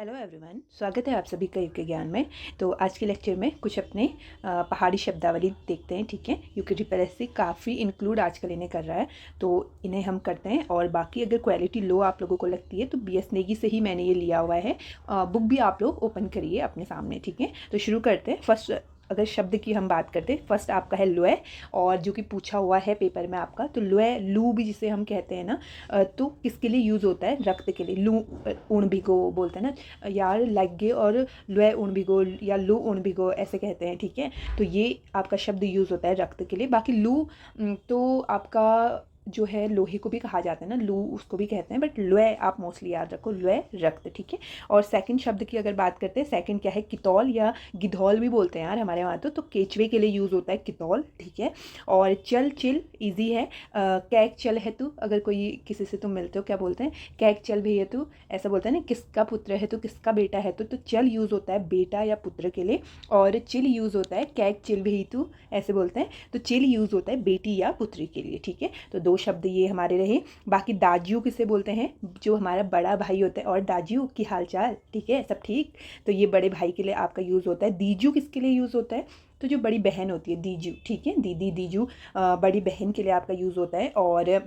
Hello everyone, स्वागत है आप सभी का यूके ज्ञान में। तो आज के लेक्चर में कुछ अपने पहाड़ी शब्दावली देखते हैं। ठीक है, यूके जीपीएससी काफ़ी इंक्लूड आजकल इन्हें कर रहा है, तो इन्हें हम करते हैं। और बाकी अगर क्वालिटी लो आप लोगों को लगती है तो बीएस नेगी से ही मैंने ये लिया हुआ है। बुक भी आप लोग ओपन करिए अपने सामने। ठीक है, तो शुरू करते हैं। फर्स्ट अगर शब्द की हम बात करते हैं, फर्स्ट आपका है लुए, और जो कि पूछा हुआ है पेपर में आपका। तो लुए, लू भी जिसे हम कहते हैं ना, तो किसके लिए यूज़ होता है? रक्त के लिए। लू ऊण भिगो बोलते हैं ना यार, लगे और लुए ऊण भिगो या लू ऊण भिगो ऐसे कहते हैं। ठीक है, तो ये आपका शब्द यूज़ होता है रक्त के लिए। बाकी लू तो आपका जो है लोहे को भी कहा जाता है ना, लू उसको भी कहते हैं, बट लुए आप मोस्टली याद रखो, लुए रक्त। ठीक है, और सेकंड शब्द की अगर बात करते हैं, सेकंड क्या है? कितौल या गिधौल भी बोलते हैं यार हमारे वहाँ तो केचवे के लिए यूज़ होता है कितौल। ठीक है, और चल चिल ईजी है। कैक चल है तू, अगर कोई किसी से तुम मिलते हो क्या बोलते हैं? कैक चल भैया तू, ऐसा बोलते हैं ना। किसका पुत्र है तो, किसका बेटा है तो चल यूज़ होता है बेटा या पुत्र के लिए, और चिल यूज़ होता है कैक चिल भई तू, ऐसे बोलते हैं। तो चिल यूज़ होता है बेटी या पुत्री के लिए। ठीक है, तो दो शब्द ये हमारे रहे। बाकी दाजू किसे बोलते हैं? जो हमारा बड़ा भाई होता है। और दाजू की हालचाल, ठीक है, सब ठीक? तो ये बड़े भाई के लिए आपका यूज़ होता है। दीजू किसके लिए यूज़ होता है? तो जो बड़ी बहन होती है, दीजू। ठीक है, दीदी दीजू बड़ी बहन के लिए आपका यूज़ होता है। और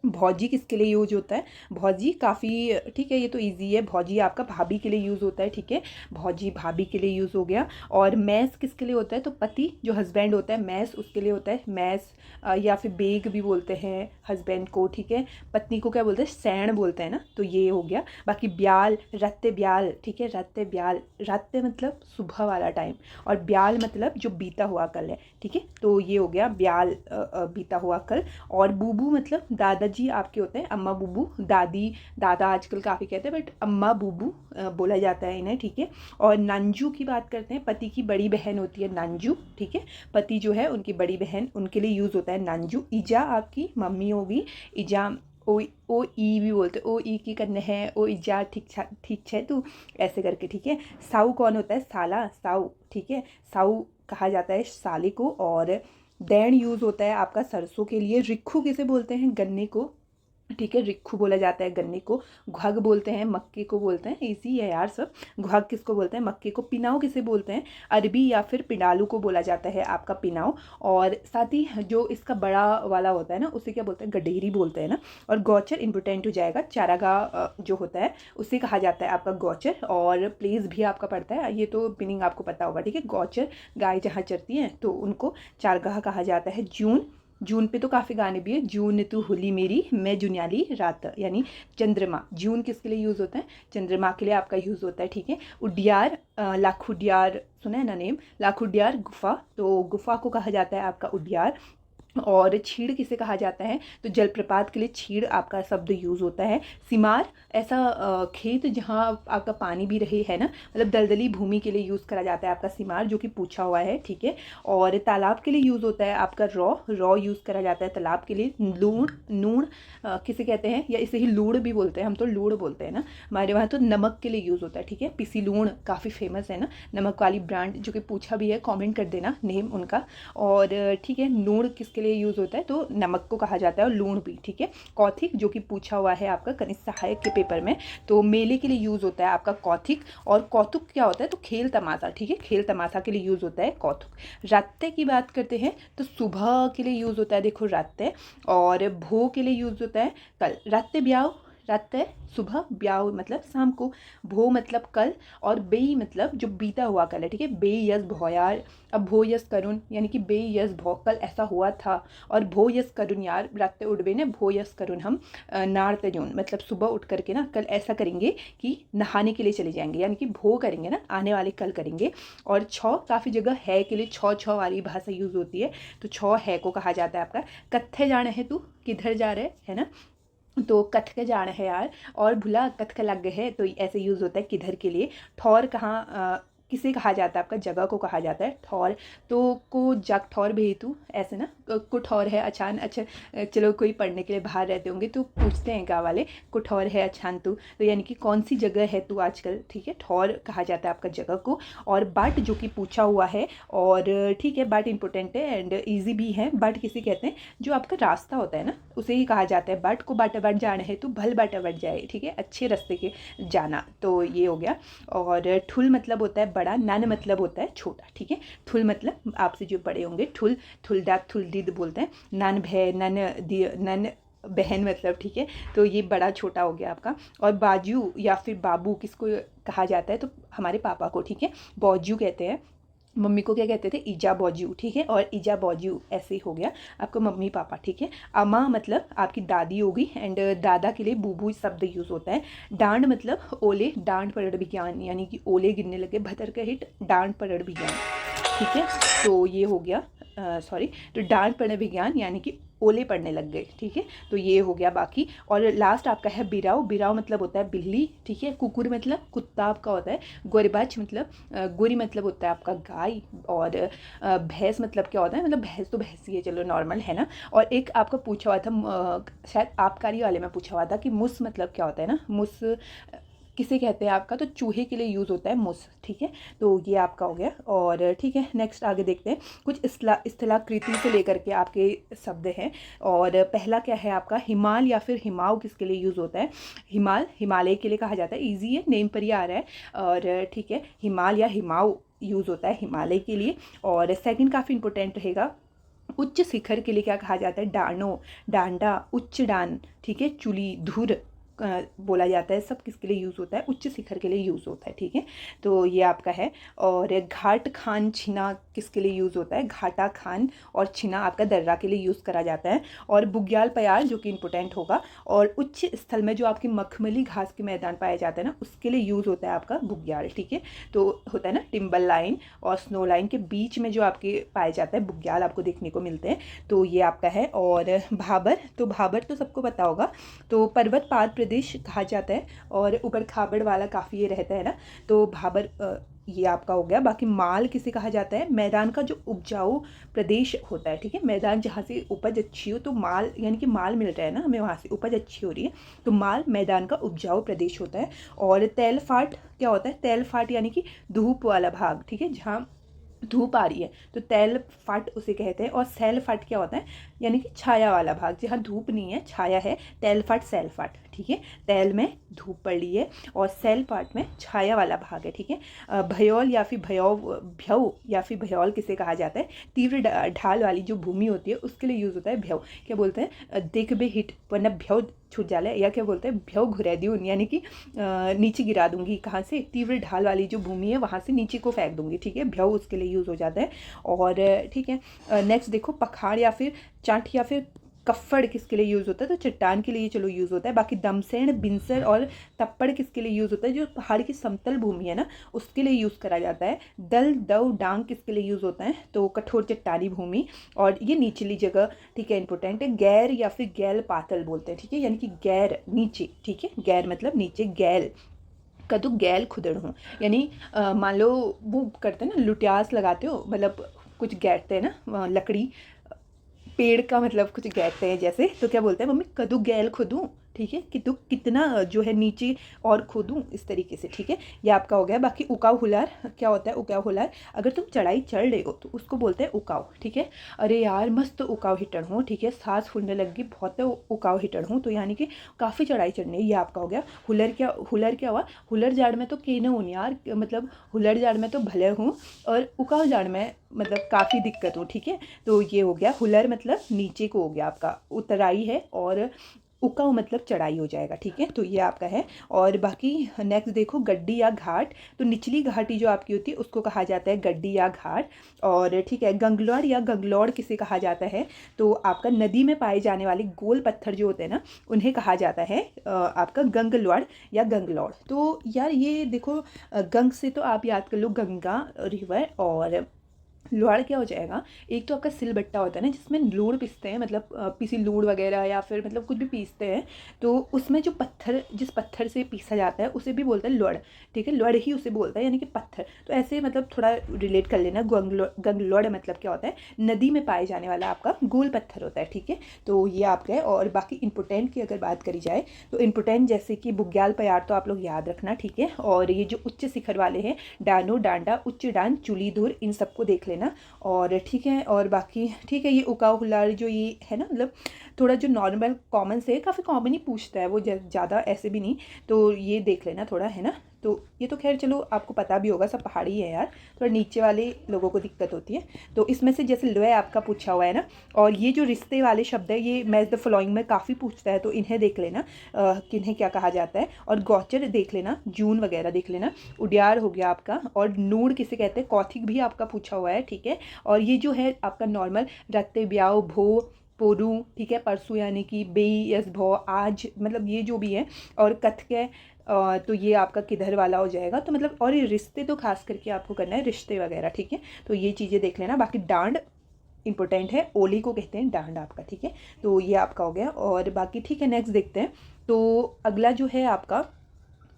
भौजी किसके लिए यूज होता है? भौजी काफ़ी ठीक है, ये तो इजी है। भौजी आपका भाभी के लिए यूज़ होता है। ठीक है, भौजी भाभी के लिए यूज़ हो गया। और मैस किसके लिए होता है? तो पति जो हस्बैंड होता है, मैस उसके लिए होता है। मैस या फिर बेग भी बोलते हैं हस्बैंड को। ठीक है, पत्नी को क्या बोलते हैं? सैण बोलते हैं ना, तो ये हो गया। बाकी ब्याल, रत्ते ब्याल। ठीक है, रत्ते ब्याल, रत्ते मतलब सुबह वाला टाइम, और ब्याल मतलब जो बीता हुआ कल है। ठीक है, तो ये हो गया ब्याल, बीता हुआ कल। और बूबू मतलब दादाजी आपके होते हैं, अम्मा बूबू। दादी दादा आजकल काफ़ी कहते हैं, बट अम्मा बूबू बोला जाता है इन्हें। ठीक है, और नंजू की बात करते हैं, पति की बड़ी बहन होती है नंजू। ठीक है, पति जो है उनकी बड़ी बहन, उनके लिए यूज़ होता है नंजू। ईजा आपकी मम्मी होगी, ईजा। ओ ओ ई भी बोलते हैं, ओ ई की करने हैं, ओ ईजा ठीक है तू, ऐसे करके। ठीक है, साऊ कौन होता है? साला, साऊ। ठीक है, साऊ कहा जाता है साले को। और दैन यूज़ होता है आपका सरसों के लिए। रिक्खू किसे बोलते हैं? गन्ने को। ठीक है, रिक्खू बोला जाता है गन्ने को। घुग बोलते हैं मक्के को, बोलते हैं, इजी है यार सब। घुग किसको बोलते हैं? मक्के को। पिनाव किसे बोलते हैं? अरबी या फिर पिंडालू को बोला जाता है आपका पिनाव। और साथ ही जो इसका बड़ा वाला होता है ना, उसे क्या बोलते हैं? गडेरी बोलते हैं ना। और गौचर इम्पोर्टेंट हो जाएगा, चारागाह जो होता है उसे कहा जाता है आपका गौचर। और प्लेस भी आपका पड़ता है, ये तो मीनिंग आपको पता होगा। ठीक है, गौचर गाय जहाँ चरती हैं तो उनको चारगाह कहा जाता है। जून, जून पे तो काफ़ी गाने भी है। जून तू होली मेरी, मैं जुनियाली रात, यानी चंद्रमा। जून किसके लिए यूज़ होता है? चंद्रमा के लिए आपका यूज़ होता है। ठीक है, उडियार, लाखुडियार सुना है ना नेम? लाखुडियार गुफा, तो गुफा को कहा जाता है आपका उडियार। और छीड़ किसे कहा जाता है? तो जलप्रपात के लिए छीड़ आपका शब्द यूज़ होता है। सिमार, ऐसा खेत जहाँ आपका पानी भी रहे, है ना, मतलब दलदली भूमि के लिए यूज़ करा जाता है आपका सिमार, जो कि पूछा हुआ है। ठीक है, और तालाब के लिए यूज़ होता है आपका रॉ, रॉ यूज़ करा जाता है तालाब के लिए। लूण, नूण किसे कहते हैं, या इसे ही लूड़ भी बोलते हैं, हम तो लूड़ बोलते हैं ना हमारे वहाँ। तो नमक के लिए यूज़ होता है। ठीक है, पिसी लूण काफ़ी फेमस है ना, नमक वाली ब्रांड, जो कि पूछा भी है, कॉमेंट कर देना नेम उनका। और ठीक है, लूण किसके लिए यूज़ होता है? तो नमक को कहा जाता है, और लूण भी। ठीक है, कौथिक, जो कि पूछा हुआ है आपका कनिष्ठ सहायक के पेपर में, तो मेले के लिए यूज़ होता है आपका कौथिक। और कौतुक क्या होता है? तो खेल तमाशा। ठीक है, खेल तमाशा के लिए यूज़ होता है कौतुक। रात्ते की बात करते हैं तो सुबह के लिए यूज़ होता है, देखो रात्ते। और भो के लिए यूज़ होता है कल। रात्ते ब्याह, रात्ते सुबह, ब्याह मतलब शाम को, भो मतलब कल, और बेई मतलब जो बीता हुआ कल है। ठीक है, बे यस भौ यार, अब भो यस करुण, यानी कि बे यस भौ, कल ऐसा हुआ था। और भो यस करुण यार, रात्ते उठबे ने भो यस करुण, हम नार तजून मतलब सुबह उठ करके ना कल ऐसा करेंगे कि नहाने के लिए चले जाएंगे, यानी कि भो करेंगे ना, आने वाले कल करेंगे। और छौ, काफ़ी जगह है के लिए छौ छौ वाली भाषा यूज़ होती है, तो छौ है को कहा जाता है आपका। कत्थे जाना है तू, किधर जा रहे है ना, तो कथ के जाना है यार। और भुला कथ के लग गए है, तो ऐसे यूज़ होता है किधर के लिए। ठौर कहाँ किसे कहा जाता है, आपका जगह को कहा जाता है ठौर। तो को जग ठौर भेतू, ऐसे ना, कुठौर है अछान। अच्छा चलो, कोई पढ़ने के लिए बाहर रहते होंगे तो पूछते हैं गाँव वाले, कुठौर है अछान तू, तो यानी कि कौन सी जगह है तू आजकल, ठीक है। ठौर कहा जाता है आपका जगह को। और बट जो कि पूछा हुआ है, और ठीक है बट इंपॉर्टेंट है एंड ईजी भी है। बट किसे कहते हैं, जो आपका रास्ता होता है ना, उसे ही कहा जाता है बट को। बट बट जाना है तो भल बट बट जाए, ठीक है, अच्छे रास्ते के जाना। तो ये हो गया। और ठुल मतलब होता है बड़ा, नन मतलब होता है छोटा, ठीक है। ठुल मतलब आपसे जो बड़े होंगे, ठुल, ठुलदा ठुलदीद बोलते हैं। नन भय, नन बहन मतलब, ठीक है। तो ये बड़ा छोटा हो गया आपका। और बाजू या फिर बाबू किसको कहा जाता है, तो हमारे पापा को, ठीक है, बौजू कहते हैं। मम्मी को क्या कहते थे, ईजा बौजू, ठीक है। और ईजा बौजू ऐसे ही हो गया आपको मम्मी पापा, ठीक है। अम्मा मतलब आपकी दादी होगी, एंड दादा के लिए बूबू शब्द यूज़ होता है। डांड मतलब ओले, डांड पढ़ विज्ञान, यानी कि ओले गिरने लगे भतर का हिट, डांड पढ़ विज्ञान, ठीक है। तो ये हो गया, सॉरी, तो डांड पढ़ विज्ञान यानी कि ओले पड़ने लग गए, ठीक है। तो ये हो गया बाकी। और लास्ट आपका है बिराव। बिराव मतलब होता है बिल्ली, ठीक है। कुकुर मतलब कुत्ता आपका होता है। गोरीबाज मतलब गोरी मतलब होता है आपका गाय। और भैंस मतलब क्या होता है, मतलब भैंस तो भैंस ही है, चलो नॉर्मल है ना। और एक आपका पूछा हुआ था, शायद आबकारी वाले में पूछा हुआ था कि मुस मतलब क्या होता है ना, मुस किसे कहते हैं आपका, तो चूहे के लिए यूज़ होता है मुस, ठीक है। तो ये आपका हो गया। और ठीक है, नेक्स्ट आगे देखते हैं। कुछ स्थलाकृति से लेकर के आपके शब्द हैं। और पहला क्या है आपका, हिमाल या फिर हिमाव किसके लिए यूज़ होता है। हिमाल हिमालय के लिए कहा जाता है, ईजी है, नेम पर ही आ रहा है। और ठीक है, हिमाल या हिमाव यूज़ होता है हिमालय के लिए। और सेकंड काफ़ी इंपॉर्टेंट रहेगा, उच्च शिखर के लिए क्या कहा जाता है, डानो, डांडा, उच्च डान, ठीक है। चुली, धुर बोला जाता है, सब किसके लिए यूज़ होता है, उच्च शिखर के लिए यूज़ होता है, ठीक है। तो ये आपका है। और घाट खान छिना किसके लिए यूज़ होता है, घाटा खान और छिना आपका दर्रा के लिए यूज़ करा जाता है। और बुग्याल पयाल जो कि इंपॉर्टेंट होगा। और उच्च स्थल में जो आपकी मखमली घास के मैदान पाए जाते हैं ना, उसके लिए यूज़ होता है आपका बुग्याल, ठीक है। तो होता है ना टिम्बल लाइन और स्नो लाइन के बीच में जो आपके पाए जाता है बुग्याल, आपको देखने को मिलते हैं। तो ये आपका है। और भाबर, तो भाबर तो सबको पता होगा, तो पर्वत पाद प्रदेश कहा जाता है। और ऊपर खाबड़ वाला काफ़ी ये रहता है ना, तो भाबर ये आपका हो गया। बाकी माल किसे कहा जाता है, मैदान का जो उपजाऊ प्रदेश होता है, ठीक है। मैदान जहाँ से उपज अच्छी हो, तो माल यानी कि माल मिल रहा है ना हमें, वहाँ से उपज अच्छी हो रही है, तो माल मैदान का उपजाऊ प्रदेश होता है। और तैलफाट क्या होता है, तैलफाट यानी कि धूप वाला भाग, ठीक है, जहाँ धूप आ रही है, तो तैल फाट उसे कहते हैं। और सैल फाट क्या होता है, यानी कि छाया वाला भाग, जहाँ धूप नहीं है छाया है, तैल फाट सैल फाट, ठीक है। तैल में धूप पड़ रही है और सैल फाट में छाया वाला भाग है, ठीक है। भयौल या फिर भ्यऊ या फिर भयौल किसे कहा जाता है, तीव्र ढाल वाली जो भूमि होती है उसके लिए यूज़ होता है भ्यऊ। क्या बोलते हैं, देख बे हिट वरना भ्यऊ छूट जाले, या क्या बोलते हैं, भ्यऊ घुरा दूँ, यानी कि नीचे गिरा दूंगी, कहाँ से, तीव्र ढाल वाली जो भूमि है वहाँ से नीचे को फेंक दूंगी, ठीक है। भ्यऊ उसके लिए यूज़ हो जाता है। और ठीक है, नेक्स्ट देखो, पखाड़ या फिर चाट या फिर कफ्फड़ किसके लिए यूज़ होता है, तो चट्टान के लिए चलो यूज़ होता है। बाकी दमसेण, बिनसर और तप्पड़ किसके लिए यूज़ होता है, जो पहाड़ की समतल भूमि है ना उसके लिए यूज़ करा जाता है। दल, दव, डांग किसके लिए यूज़ होता है, तो कठोर चट्टानी भूमि और ये निचली जगह, ठीक है, इंपॉर्टेंट है। गैर या फिर गैल पातल बोलते हैं, ठीक है, यानी कि गैर नीचे, ठीक है, गैर मतलब नीचे, गैल कदू गैल खुदड़ हूँ, यानी मान लो वो करते हैं ना, लुटियास लगाते हो, मतलब कुछ गैरते हैं ना लकड़ी, पेड़ का मतलब कुछ कहते हैं जैसे, तो क्या बोलते हैं, मम्मी कदू गैल खुदूँ, ठीक है, कि तू कितना जो है नीचे और खोदूँ, इस तरीके से, ठीक है। ये आपका हो गया। बाकी उकाव हुलार क्या होता है, उकाव हुलार अगर तुम चढ़ाई चढ़ रहे हो तो उसको बोलते हैं उकाव, ठीक है। अरे यार मस्त उकाव हिटण हूँ, ठीक है, सांस फूलने लगी बहुत उकाव हिटण हूँ, तो यानी कि काफ़ी चढ़ाई चढ़नी है, ये आपका हो गया। हुलर क्या हुआ, हुलर जाड़ में तो केने हूँ यार, मतलब हुलर जाड़ में तो भले हूँ, और उकाव जाड़ में मतलब काफ़ी दिक्कत हो, ठीक है। तो ये हो गया, हुलर मतलब नीचे को हो गया आपका, उतराई है, और उकाऊ मतलब चढ़ाई हो जाएगा, ठीक है। तो ये आपका है। और बाकी नेक्स्ट देखो, गड्डी या घाट, तो निचली घाटी जो आपकी होती है उसको कहा जाता है गड्डी या घाट। और ठीक है, गंगलौर या गंगलौर किसे कहा जाता है, तो आपका नदी में पाए जाने वाले गोल पत्थर जो होते हैं ना उन्हें कहा जाता है आपका गंगलौर या गंगलौर। तो यार ये देखो, गंग से तो आप याद कर लो गंगा रिवर, और लुआड़ क्या हो जाएगा, एक तो आपका सिलबट्टा होता है ना जिसमें लूड़ पीसते हैं, मतलब पीसी लूड़ वगैरह या फिर मतलब कुछ भी पीसते हैं, तो उसमें जो पत्थर, जिस पत्थर से पीसा जाता है उसे भी बोलते हैं लुआड़, ठीक है, लुआड़ ही उसे बोलता है यानी कि पत्थर। तो ऐसे मतलब थोड़ा रिलेट कर लेना, गंगलौड़ मतलब क्या होता है, नदी में पाए जाने वाला आपका गोल पत्थर होता है, ठीक है। तो ये आपका है। और बाकी इंपोर्टेंट की अगर बात करी जाए तो इंपोर्टेंट जैसे कि बुग्याल पयार तो आप लोग याद रखना, ठीक है। और ये जो उच्च शिखर वाले हैं, डानो, डांडा, उच्च डांड, चुली धुर, इन सबको देख लेना। और ठीक है, और बाकी ठीक है, ये उकाऊ हुलार जो ये है ना, मतलब थोड़ा जो नॉर्मल कॉमन से काफ़ी कॉमन ही पूछता है वो, ज़्यादा ऐसे भी नहीं, तो ये देख लेना थोड़ा, है ना। तो ये तो खैर चलो आपको पता भी होगा, सब पहाड़ी है यार, थोड़ा नीचे वाले लोगों को दिक्कत होती है। तो इसमें से जैसे लय आपका पूछा हुआ है ना, और ये जो रिश्ते वाले शब्द है ये मैच द फॉलोइंग में काफ़ी पूछता है, तो इन्हें देख लेना किन्हें क्या कहा जाता है। और गौचर देख लेना, जून वगैरह देख लेना। उडियार हो गया आपका, और नूर किसे कहते हैं, कौथिक भी आपका पूछा हुआ है, ठीक है। और ये जो है आपका नॉर्मल रत्ते, ब्याओ, भो, पोरू, ठीक है, परसों यानी कि बेई, यस, भौ, आज, मतलब ये जो भी है। और कथके, तो ये आपका किधर वाला हो जाएगा, तो मतलब और ये रिश्ते तो खास करके आपको करना है, रिश्ते वगैरह, ठीक है। तो ये चीज़ें देख लेना। बाकी डांड इंपॉर्टेंट है, ओली को कहते हैं डांड आपका, ठीक है। तो ये आपका हो गया। और बाकी ठीक है, नेक्स्ट देखते हैं। तो अगला जो है आपका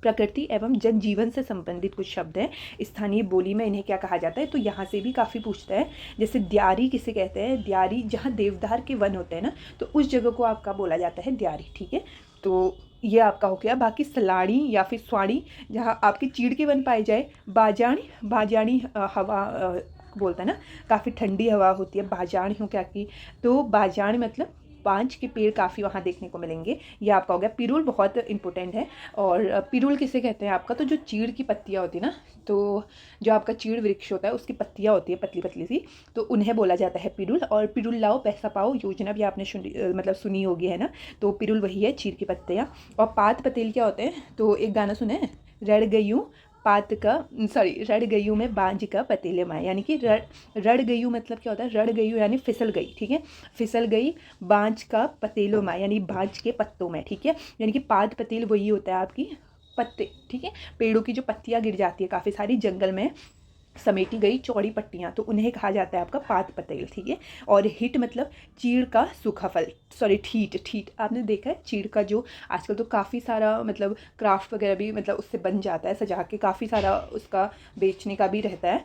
प्रकृति एवं जनजीवन से संबंधित कुछ शब्द हैं, स्थानीय बोली में इन्हें क्या कहा जाता है, तो यहाँ से भी काफ़ी पूछता है। जैसे द्यारी किसे कहते हैं, द्यारी जहाँ देवदार के वन होते हैं ना, तो उस जगह को आपका बोला जाता है द्यारी, ठीक है। तो ये आपका हो गया। बाकी सलाड़ी या फिर स्वाड़ी जहाँ आपके चीड़ के वन पाए जाए, बाजाणी, बाजाणी हवा बोलता है ना, काफ़ी ठंडी हवा होती है, बाजाण हो क्या की, तो बाजाण मतलब बांज के पेड़ काफ़ी वहाँ देखने को मिलेंगे। ये आपका हो गया। पिरुल बहुत इंपॉर्टेंट है। और पिरुल किसे कहते हैं आपका, तो जो चीड़ की पत्तियाँ होती है ना, तो जो आपका चीड़ वृक्ष होता है उसकी पत्तियाँ होती है पतली पतली सी, तो उन्हें बोला जाता है पिरुल। और पिरुल लाओ पैसा पाओ योजना भी आपने मतलब सुनी होगी, है ना। तो पिरुल वही है, चीड़ की पत्तियाँ। और पात पतेल क्या होते हैं, तो एक गाना सुने हैं, रड़ गयूँ पात का, सॉरी, रड़ गयूँ में बांझ का पतीले माए, यानी कि रड़ गयूँ मतलब क्या होता है, रड़ गयूँ यानी फिसल गई, ठीक है, फिसल गई बांझ का पतेलों में, यानी बांझ के पत्तों में, ठीक है। यानी कि पात पतेल वही होता है आपकी पत्ते, ठीक है, पेड़ों की जो पत्तियां गिर जाती है काफ़ी सारी जंगल में समेटी गई चौड़ी पट्टियाँ, तो उन्हें कहा जाता है आपका पात पतेल, ठीक है। और हिट मतलब चीड़ का सूखा फल, सॉरी, ठीट, ठीट आपने देखा है चीड़ का, जो आजकल तो काफ़ी सारा मतलब क्राफ्ट वगैरह भी मतलब उससे बन जाता है, सजा के काफ़ी सारा उसका बेचने का भी रहता है।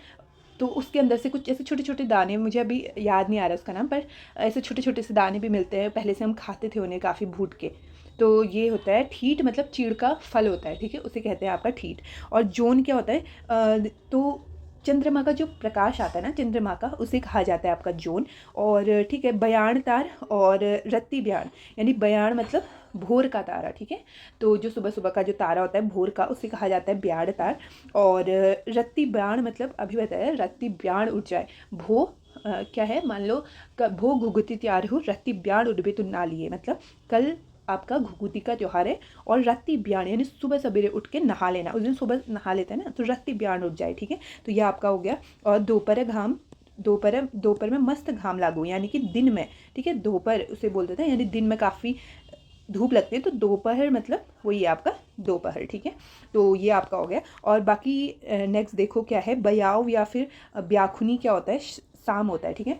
तो उसके अंदर से कुछ ऐसे छोटे छोटे दाने, मुझे अभी याद नहीं आ रहा उसका नाम, पर ऐसे छोटे छोटे से दाने भी मिलते हैं, पहले से हम खाते थे उन्हें काफ़ी भूट के। तो ये होता है ठीट, मतलब चीड़ का फल होता है, ठीक है, उसे कहते हैं आपका ठीट। और जोन क्या होता है, तो चंद्रमा का जो प्रकाश आता है ना, चंद्रमा का, उसे कहा जाता है आपका जोन। और ठीक है, बयान तार और रत्ती बयान, यानी बयान मतलब भोर का तारा, ठीक है। तो जो सुबह सुबह का जो तारा होता है भोर का, उसे कहा जाता है ब्याण तार। और रत्ती ब्याण मतलब अभी बताया, रत्ती ब्याण उठ जाए, भो क्या है, मान लो भो घुघुती तैयार हो, रत्ती ब्याण उड़बे तो ना लिए, मतलब कल आपका घुघुती का त्यौहार है, और रत्ती ब्याण यानी सुबह सवेरे उठ के नहा लेना, उस दिन सुबह नहा लेते हैं ना, तो रत्ती ब्याण उठ जाए, ठीक है। तो ये आपका हो गया। और दोपहर घाम, दोपहर में मस्त घाम लागू, यानी कि दिन में, ठीक है, दोपहर उसे बोलते थे, यानी दिन में काफ़ी धूप लगती है, तो दोपहर मतलब वही है आपका दोपहर, ठीक है। तो ये आपका हो गया। और बाकी नेक्स्ट देखो क्या है, बयाव या फिर ब्याखुनी क्या होता है, शाम होता है, ठीक है।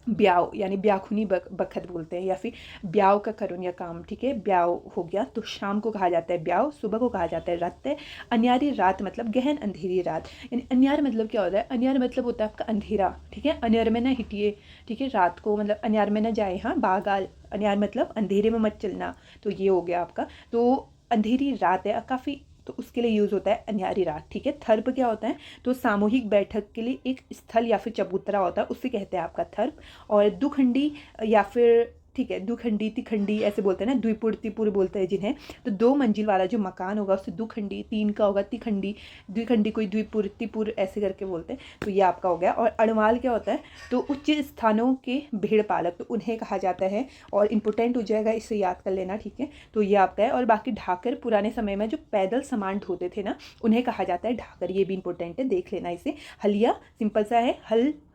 ब्याव यानी ब्याखुनी बखत बोलते हैं, या फिर ब्याव का करुण या काम, ठीक है, ब्याव हो गया। तो शाम को कहा जाता है ब्याव, सुबह को कहा जाता है रात। अन्यारी रात मतलब गहन अंधेरी रात, यानी अन्यार मतलब क्या होता है, अन्यार मतलब होता है आपका अंधेरा, ठीक है, अन्यार में ना हिटिए, ठीक है, रात को मतलब अन्यार में ना जाए, हाँ, बागाल, अन्यार मतलब अंधेरे में मत चलना, तो ये हो गया आपका। तो अंधेरी रात है काफ़ी, तो उसके लिए यूज़ होता है अन्यारी रात, ठीक है। थर्प क्या होता है, तो सामूहिक बैठक के लिए एक स्थल या फिर चबूतरा होता है, उससे कहते हैं आपका थर्प। और दुखंडी या फिर ठीक है, दुखंडी, तिखंडी ऐसे बोलते हैं ना, द्विपुर तिपुर बोलते हैं जिन्हें। तो 2 मंजिल वाला जो मकान होगा उससे दुखंडी, 3 का होगा तिखंडी, द्विखंडी कोई द्विपुर तिपुर ऐसे करके बोलते हैं। तो ये आपका हो गया। और अणवाल क्या होता है, तो उच्च स्थानों के भेड़ पालक, तो उन्हें कहा जाता है। और इम्पोर्टेंट हो जाएगा, इसे याद कर लेना, ठीक है। तो ये आपका है। और बाकी ढाकर पुराने समय में जो पैदल सामान ढोते थे ना, उन्हें कहा जाता है ढाकर, ये भी इंपॉर्टेंट है, देख लेना इसे। हलिया सिंपल सा है,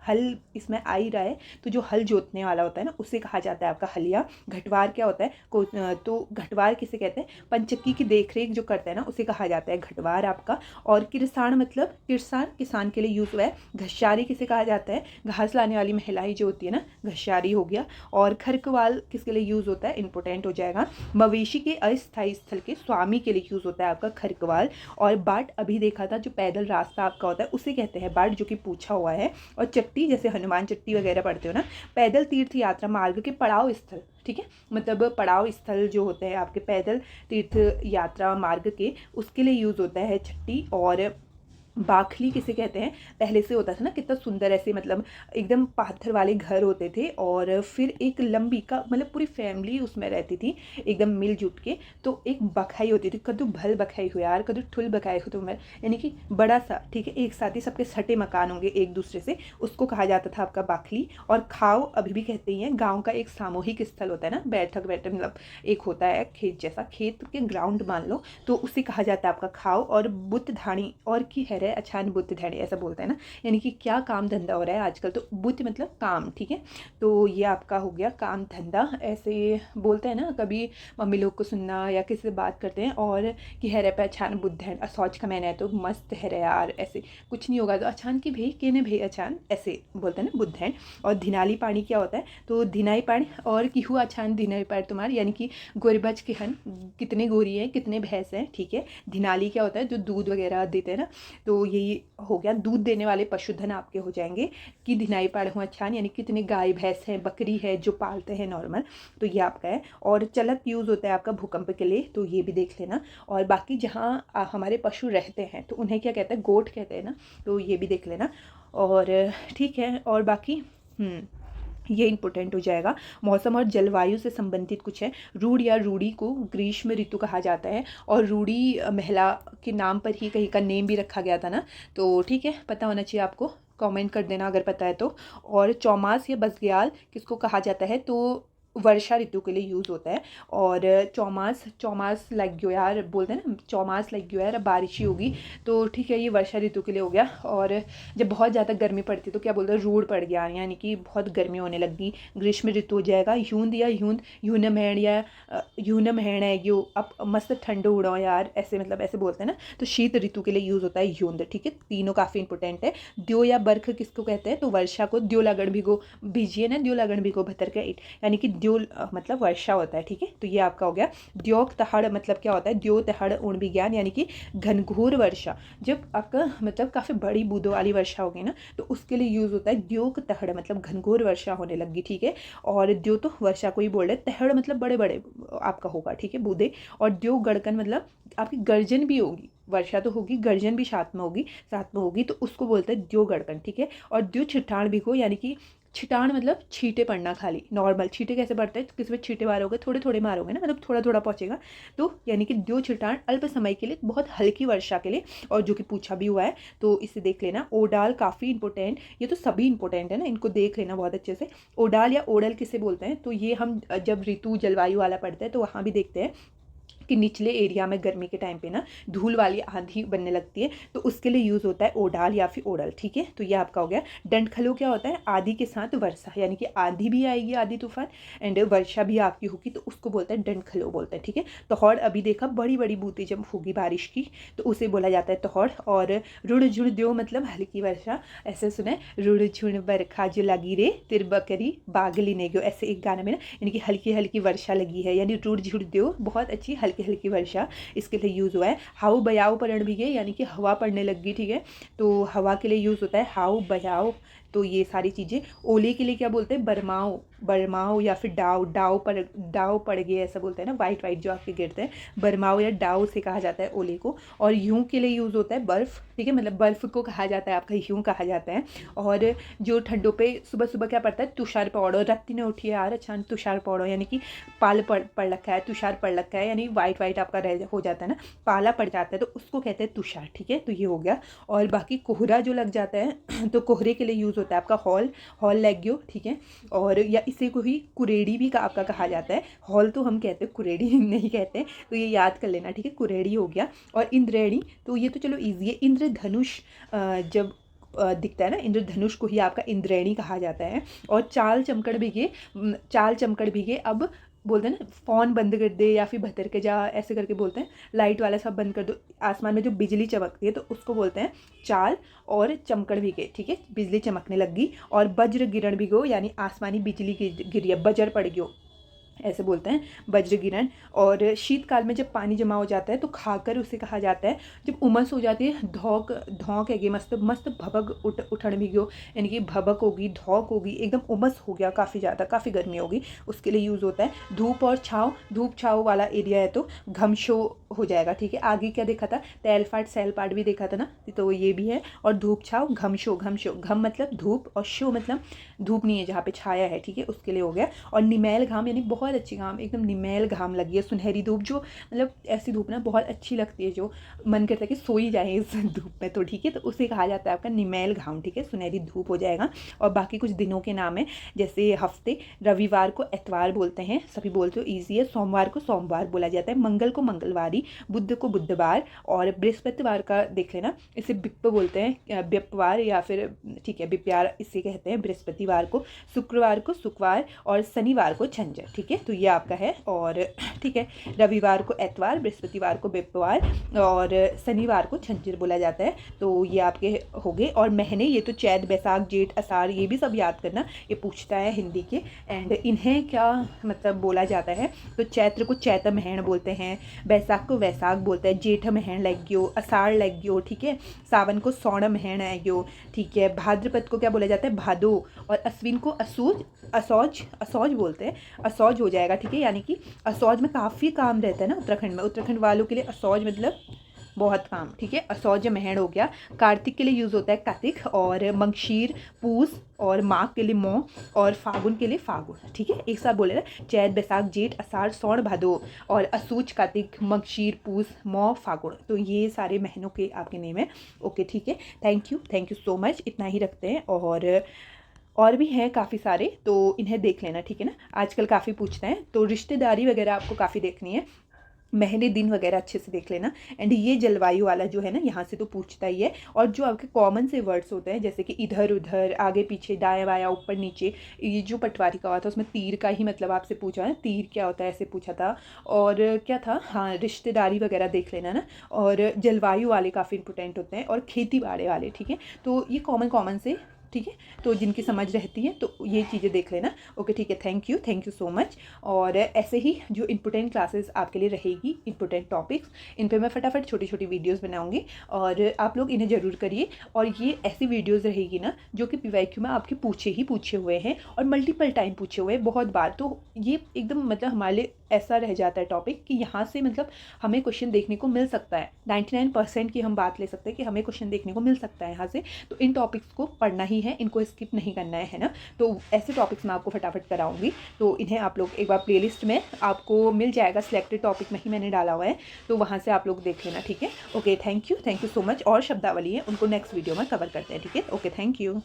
हल इसमें आ ही रहा है, तो जो हल जोतने वाला होता है ना, उसे कहा जाता है आपका हलिया। घटवार क्या होता है तो घटवार किसे कहते हैं, पंचक्की की देखरेख जो करता है ना उसे कहा जाता है घटवार आपका। और किरसान मतलब किरसान, किसान के लिए यूज़ हुआ है। घस्यारी किसे कहा जाता है, घास लाने वाली महिलाएं जो होती है ना, घस्यारी हो गया। और खरकवाल किसके लिए यूज़ होता है, इंपॉर्टेंट हो जाएगा, मवेशी के अस्थायी स्थल के स्वामी के लिए यूज़ होता है आपका खरकवाल। और बाट अभी देखा था जो पैदल रास्ता आपका होता है उसे कहते हैं बाट, जो कि पूछा हुआ है। और चट्टी जैसे हनुमान चट्टी वगैरह पढ़ते हो ना, पैदल तीर्थ यात्रा मार्ग के पड़ाव स्थल, ठीक है, मतलब पड़ाव स्थल जो होते हैं आपके पैदल तीर्थ यात्रा मार्ग के, उसके लिए यूज़ होता है छट्टी। और बाखली किसे कहते हैं, पहले से होता था ना कितना सुंदर ऐसे मतलब एकदम पाथर वाले घर होते थे, और फिर एक लंबी का मतलब पूरी फैमिली उसमें रहती थी एकदम मिलजुट के। तो एक बखाई होती थी, कदू भल बखाई हो यार, कदू ठुल बखाई हो तो मैं, यानी कि बड़ा सा, ठीक है, एक साथ ही सबके सटे मकान होंगे एक दूसरे से, उसको कहा जाता था आपका बाखली। और खाव अभी भी कहते ही हैं, गाँव का एक सामूहिक स्थल होता है ना, बैठक बैठक मतलब एक होता है खेत जैसा, खेत के ग्राउंड मान लो, तो उसे कहा जाता है आपका खाव। और बुत धाणी और की है अच्छा बुद्ध धैर्य ऐसा बोलते हैं ना, यानी कि क्या काम धंधा हो रहा है आजकल, तो बुद्ध मतलब काम, ठीक है, तो ये आपका हो गया काम धंधा, ऐसे बोलते हैं ना कभी मम्मी लोग को सुनना या किसी से बात करते हैं, और कि है रे पे अछान बुद्ध है सोच का मैंने है तो मस्त है रे यार, ऐसे कुछ नहीं होगा तो अछान की भे के ने भे अछान, ऐसे बोलते हैं ना बुद्ध है। और धिनाली पानी क्या होता है, तो धिनाई पानी और किहू अछान धिनाई पानी तुम्हारे, यानी कि गोरबच के हन कितने गोरी हैं कितने भैंस हैं, ठीक है। धिनाली क्या होता है, जो दूध वगैरह देते हैं ना, तो यही हो गया दूध देने वाले पशुधन आपके हो जाएंगे। कि धिनाई पाड़ हुआ छान, यानी कितने गाय भैंस हैं बकरी है जो पालते हैं नॉर्मल, तो ये आपका है। और चलक यूज़ होता है आपका भूकंप के लिए, तो ये भी देख लेना। और बाकी जहाँ हमारे पशु रहते हैं तो उन्हें क्या कहते हैं, गोट कहते हैं ना, तो ये भी देख लेना। और ठीक है, और बाकी ये इंपॉर्टेंट हो जाएगा। मौसम और जलवायु से संबंधित कुछ है। रूढ़ या रूढ़ी को ग्रीष्म ऋतु कहा जाता है, और रूढ़ी महिला के नाम पर ही कहीं का नेम भी रखा गया था ना, तो ठीक है, पता होना चाहिए आपको, कमेंट कर देना अगर पता है तो। और चौमास या बसग्याल किसको कहा जाता है, तो वर्षा ऋतु के लिए यूज़ होता है। और चौमास, चौमास लग गयो यार बोलते हैं ना, चौमास लग गयो यार, अब बारिश ही होगी, तो ठीक है, ये वर्षा ऋतु के लिए हो गया। और जब बहुत ज़्यादा गर्मी पड़ती है तो क्या बोलते हैं, रूढ़ पड़ गया, यानी कि बहुत गर्मी होने लगी, ग्रीष्म ऋतु हो जाएगा। यूंद या यूनम हैण या यूनम हैण है यो, अब मस्त ठंड उड़ो यार, ऐसे मतलब ऐसे बोलते हैं ना, तो शीत ऋतु के लिए यूज़ होता है यूंद, ठीक है, तीनों काफ़ी इंपॉर्टेंट है। द्यो या बर्ख किसको कहते हैं, तो वर्षा को, द्यो लगन भिगो भीजिए ना, द्यो लगन भिगो भतर का ईट, यानी कि द्यो मतलब वर्षा होता है, ठीक है, तो ये आपका हो गया। द्योक तहड़ मतलब क्या होता है, द्यो तहड़ उण विज्ञान, यानी कि घनघोर वर्षा, जब आपका मतलब काफ़ी बड़ी बूंदों वाली वर्षा होगी ना, तो उसके लिए यूज़ होता है द्योक तहड़, मतलब घनघोर वर्षा होने लगी, ठीक है। और द्यो तो वर्षा को ही बोल रहे, तहड़ मतलब बड़े बड़े आपका होगा, ठीक है, बूंदे। और द्यो गड़कन मतलब आपकी गर्जन भी होगी, वर्षा तो होगी, गर्जन भी साथ में होगी, तो उसको बोलते हैं द्यो गड़कन, ठीक है। और द्यो छिटाण भिगो, यानी कि छिटाण मतलब छींटे पड़ना, खाली नॉर्मल छींटे कैसे पड़ते हैं, किसी में छींटे मारोगे थोड़े थोड़े मारोगे ना, मतलब थोड़ा थोड़ा पहुंचेगा, तो यानी कि द्यो छिटाण अल्प समय के लिए, बहुत हल्की वर्षा के लिए, और जो कि पूछा भी हुआ है, तो इसे देख लेना। ओडाल काफ़ी इंपॉर्टेंट, ये तो सभी इंपॉर्टेंट है ना, इनको देख लेना बहुत अच्छे से। ओडाल या ओडल किसे बोलते हैं, तो ये हम जब ऋतु जलवायु वाला पढ़ते हैं तो वहाँ भी देखते हैं कि निचले एरिया में गर्मी के टाइम पे ना धूल वाली आंधी बनने लगती है, तो उसके लिए यूज़ होता है ओडाल या फिर ओडल, ठीक है, तो ये आपका हो गया। डंडखलो क्या होता है, आंधी के साथ वर्षा, यानी कि आंधी भी आएगी, आंधी तूफान एंड वर्षा भी आपकी होगी, तो उसको बोलते हैं डंडखलो बोलते हैं, ठीक है। तोहड़ अभी देखा, बड़ी बड़ी बूंदें जब होगी बारिश की तो उसे बोला जाता है तोहड़। और रुड़ झुड़ द्यो मतलब हल्की वर्षा, ऐसे सुना है, रुड़ झुड़ बरखा जो लगी रे तिर बकरी बागली ने गयो, ऐसे एक गाने में ना, यानी कि हल्की हल्की वर्षा लगी है, यानी रुड़ झुड़ द्यो बहुत अच्छी हल्की हल्की वर्षा, इसके लिए यूज़ हुआ है। हाउ बयाव परण भी गए, यानी कि हवा पड़ने लगी, ठीक है, तो हवा के लिए यूज़ होता है हाउ बयाव, तो ये सारी चीज़ें। ओले के लिए क्या बोलते हैं, बरमाओ, बरमाओ या फिर डाव, डाव पड़ गए ऐसा बोलते हैं ना, वाइट वाइट जो आपके गिरते हैं, बरमाओ या डाव से कहा जाता है ओले को। और यूं के लिए यूज़ होता है बर्फ़, ठीक है, मतलब बर्फ़ को कहा जाता है आपका यूं कहा जाता है। और जो ठंडों पे सुबह सुबह क्या पड़ता है, तुषार पौड़ो, रत्ती ने उठी है यार, अच्छा तुषार पौड़ो, यानी कि पाल पड़ रखा है, तुषार पड़ रखा है, यानी वाइट वाइट आपका रह हो जाता है ना, पाला पड़ जाता है, तो उसको कहते हैं तुषार, ठीक है, तो ये हो गया। और बाकी कोहरा जो लग जाता है तो कोहरे के लिए यूज़ होता है आपका हॉल लग गयो, ठीक है। और या इसे को ही कुरेड़ी भी आपका कहा जाता है, हॉल तो हम कहते हैं, कुरेड़ी नहीं कहते, तो ये याद कर लेना, ठीक है, कुरेड़ी हो गया। और इंद्रेणी, तो ये तो चलो ईजी है। इंद्रधनुष जब दिखता है ना, इंद्रधनुष को ही आपका इंद्रैणी कहा जाता है। और चाल चमकड़ भीगे, अब बोलते हैं ना फ़ोन बंद कर दे या फिर भतर के जा, ऐसे करके बोलते हैं, लाइट वाला सब बंद कर दो। आसमान में जो बिजली चमकती है तो उसको बोलते हैं चाल और चमकड़ भीगे, ठीक है, बिजली चमकने लगी। और वज्र गिरण भिगो, यानी आसमानी बिजली गिरी है, बजर पड़ गयो, ऐसे बोलते हैं वज्र गिरण। और शीतकाल में जब पानी जमा हो जाता है तो खाकर उसे कहा जाता है। जब उमस हो जाती है, धौंक है, मस्त मस्त भभक उठन भी गयो, यानी कि भभक होगी, धौंक होगी, एकदम उमस हो गया, काफ़ी ज़्यादा, काफ़ी गर्मी होगी, उसके लिए यूज़ होता है। धूप और छाँव, धूप छाँव वाला एरिया है तो घमशो हो जाएगा, ठीक है। आगे क्या देखा था, तैलपाट सैलपाट भी देखा था ना, तो ये भी है। और धूप छाँव, घमशो, घम मतलब धूप और शो मतलब धूप नहीं है जहाँ पे छाया है, ठीक है, उसके लिए हो गया। और निमैल घाम, यानी बहुत अच्छी घाम, एकदम निमैल घाम लगी है, सुनहरी धूप, जो मतलब ऐसी धूप ना बहुत अच्छी लगती है, जो मन करता है कि सोई जाए इस धूप में, तो ठीक है, तो उसे कहा जाता है आपका निमैल घाम, ठीक है, सुनहरी धूप हो जाएगा। और बाकी कुछ दिनों के नाम है, जैसे हफ्ते, रविवार को एतवार बोलते हैं, सभी बोलते हो, ईजी है। सोमवार को सोमवार बोला जाता है, मंगल को मंगलवारी, बुध को बुधवार, और बृहस्पतिवार का देख लेना, इसे बिप्प बोलते हैं, बिप्पवार या फिर, ठीक है, बिप्यार इसे कहते हैं बृहस्पतिवार को। शुक्रवार को शुक्रवार और शनिवार को छंजर, ठीक है, तो ये आपका है। और ठीक है, रविवार को एतवार, बृहस्पतिवार को बिप्पवार और शनिवार को छंजर बोला जाता है। तो ये आपके हो गए। और महीने, ये तो चैत बैसाख जेठ अषाढ़, ये भी सब याद करना, ये पूछता है हिंदी के। एंड इन्हें क्या मतलब बोला जाता है, तो चैत्र को चैत महीन बोलते हैं, बैसाख को वैसाख बोलते हैं, जेठ महीन लग गयो, अषाढ़ लग गयो, ठीक है, सावन को सौण महीन है गयो, ठीक है, भाद्रपद को क्या बोला जाता है, भादो, और अश्विन को असौज बोलते हैं, असौज हो जाएगा, ठीक है, यानी कि असौज में काफ़ी काम रहता है ना उत्तराखंड में, उत्तराखंड वालों के लिए असौज मतलब बहुत काम, ठीक है, असौज महीन हो गया। कार्तिक के लिए यूज़ होता है कार्तिक, और मंगशीर पूस, और माघ के लिए मौ, और फागुन के लिए फागुन, ठीक है, एक साथ बोले ना, चैत बैसाख जेठ अषाढ़ सौण भादो, और असूच कार्तिक मगशीर पूस मौ फागुन, तो ये सारे महीनों के आपके नेम है। ओके, ठीक है, थैंक यू सो मच, इतना ही रखते हैं। और भी हैं काफ़ी सारे, तो इन्हें देख लेना, ठीक है ना, आजकल काफ़ी पूछते हैं, तो रिश्तेदारी वगैरह आपको काफ़ी देखनी है, महीने दिन वगैरह अच्छे से देख लेना। एंड ये जलवायु वाला जो है ना, यहाँ से तो पूछता ही है। और जो आपके कॉमन से वर्ड्स होते हैं, जैसे कि इधर उधर, आगे पीछे, दायां बायां, ऊपर नीचे, ये जो पटवारी का हुआ था उसमें तीर का ही मतलब आपसे पूछा है, तीर क्या होता है ऐसे पूछा था। और क्या था, हाँ, रिश्तेदारी वगैरह देख लेना ना। और जलवायु वाले काफ़ी इंपॉर्टेंट होते हैं, और खेती बाड़ी वाले, ठीक है, तो ये कॉमन से, ठीक है, तो जिनकी समझ रहती है तो ये चीज़ें देख लेना। ओके, ठीक है, थैंक यू सो मच। और ऐसे ही जो इंपॉर्टेंट क्लासेस आपके लिए रहेगी, इंपॉर्टेंट टॉपिक्स, इन पे मैं फटाफट छोटी छोटी वीडियोस बनाऊंगी, और आप लोग इन्हें ज़रूर करिए। और ये ऐसी वीडियोस रहेगी ना जो कि PYQ में आपके पूछे हुए हैं, और मल्टीपल टाइम पूछे हुए हैं बहुत बार, तो ये एकदम मतलब हमारे लिए ऐसा रह जाता है टॉपिक कि यहाँ से मतलब हमें क्वेश्चन देखने को मिल सकता है, 99% की हम बात ले सकते हैं कि हमें क्वेश्चन देखने को मिल सकता है यहाँ से। तो इन टॉपिक्स को पढ़ना ही है, इनको स्किप नहीं करना है ना। तो ऐसे टॉपिक्स मैं आपको फटाफट कराऊंगी, तो इन्हें आप लोग एक बार प्लेलिस्ट में आपको मिल जाएगा, सिलेक्टेड टॉपिक में ही मैंने डाला हुआ है, तो वहाँ से आप लोग देख लेना, ठीक है। Okay, thank you so much. और शब्दावली है, उनको नेक्स्ट वीडियो में कवर करते हैं, ठीक है। Okay, thank you.